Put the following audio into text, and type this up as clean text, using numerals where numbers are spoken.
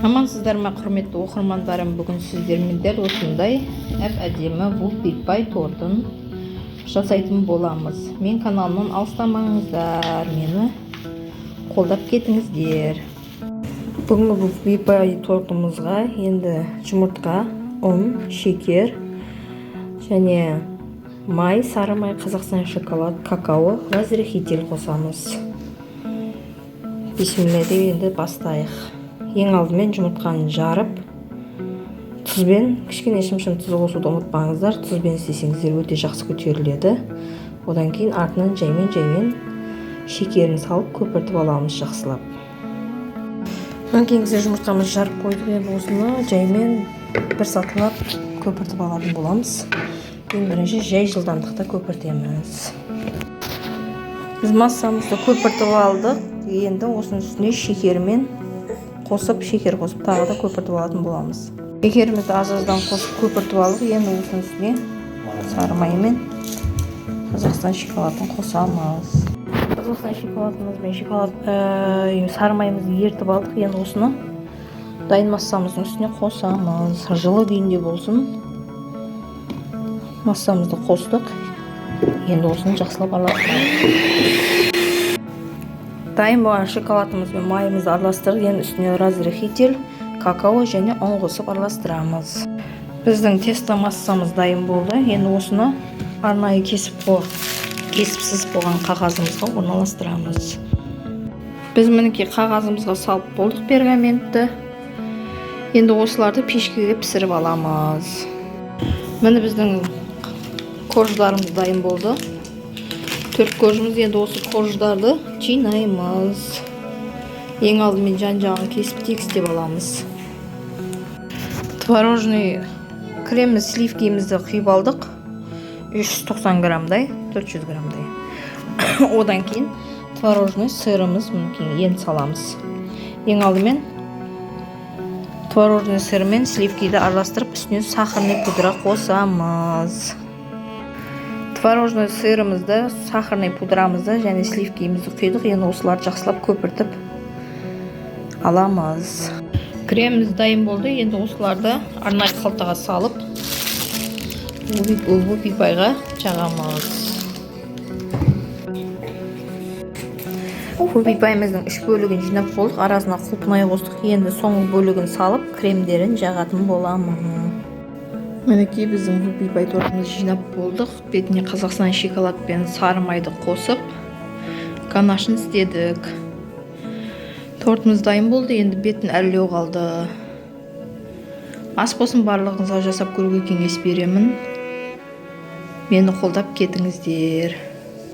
Амансыздар ма, құрметті оқырмандарым, бүгін сіздермен дәл осындай әп-әдемі букбипай тортын жасайтын боламыз. Мен каналымнан алыстамаңыздар, мені қолдап кетіңіздер. Бүгінгі букбипай тортымызға енді жұмыртқа, ұн, шекер және май, сары май, Қазақстан шоколад, какао, разрыхитель қосамыз. Бисмилля деп енді бастайық. Ең алдымен жұмыртқаны жарып, тұзбен, кішкене шым-шым тұз қосуды ұмытпаңыздар. Тұзбен істесеңіздер өте жақсы көтеріледі. Одан кейін артынан жаймен шекерін салып көпіртіп аламыз жақсылап. Одан кейін жұмыртқамызды жарып қойдық, енді осыны жаймен бір сатылап көпіртіп алатын боламыз. Ең бірінші жай жылдамдықта көпіртеміз. Біз массамызды көпіртіп алдық. Енді осының үстіне шекермен шекер қосып тағы да көпіртіп алатын боламыз. Шекерімізді аз-аздан қосып көпіртіп алдық. Енді осының үстіне сары май мен Қазақстан шоколадын қосамыз. Қазақстан шоколадымыз бен сары майымызды ертіп алдық. Енді осыны дайын массамыздың үстіне қосамыз. Жылы күйінде болсын. Массамызды қостық. Енді осыны жақсылап араластырамыз. Дайын болған шоколадымыз бен майымызды араластырып, енді үстіне разрыхитель, какао және ұн қосып араластырамыз. Біздің тесто массамыз дайын болды. Енді осыны арнайы кесіпсіз болған қағазымызға орналастырамыз. Біз мінекей қағазымызға салып болдық пергаментті. Енді осыларды пешкеге пісіріп аламыз. Міне біздің корждарымыз дайын болды. 4 коржымыз. Енді осы корждарды жинаймыз. Ең алдымен жан-жағын кесіп тегістеп аламыз. Творожный креміміз, сливкемізді құйып алдық. 390 граммдай, 400 граммдай. Одан кейін творожный сырымыз енді саламыз. Ең алдымен творожный сыр мен сливкиді араластырып, үстіне сахарный пудра қосамыз. Творожный сырымызды, сахарный пудрамызды және сливкемізді құйдық. Енді осыларды жақсылап көпіртіп аламыз. Креміміз дайын болды. енді осыларды арнайы қалтаға салып букбипайға жағамыз. Букбипайымыздың 3 бөлігін жинап болдық. Арасына құлпынай қостық. Енді соңғы бөлігін салып кремдерін жағатын боламыз. Мінекей біздің букбипай тортымызды жинап болдық. Бетіне Қазақстан шоколад пен сары майды қосып, ганашын істедік. Тортымыз дайын болды. Енді бетін әрлеу қалды. Ас болсын барлығыңызға жасап көруге кеңес беремін. Мені қолдап кетіңіздер.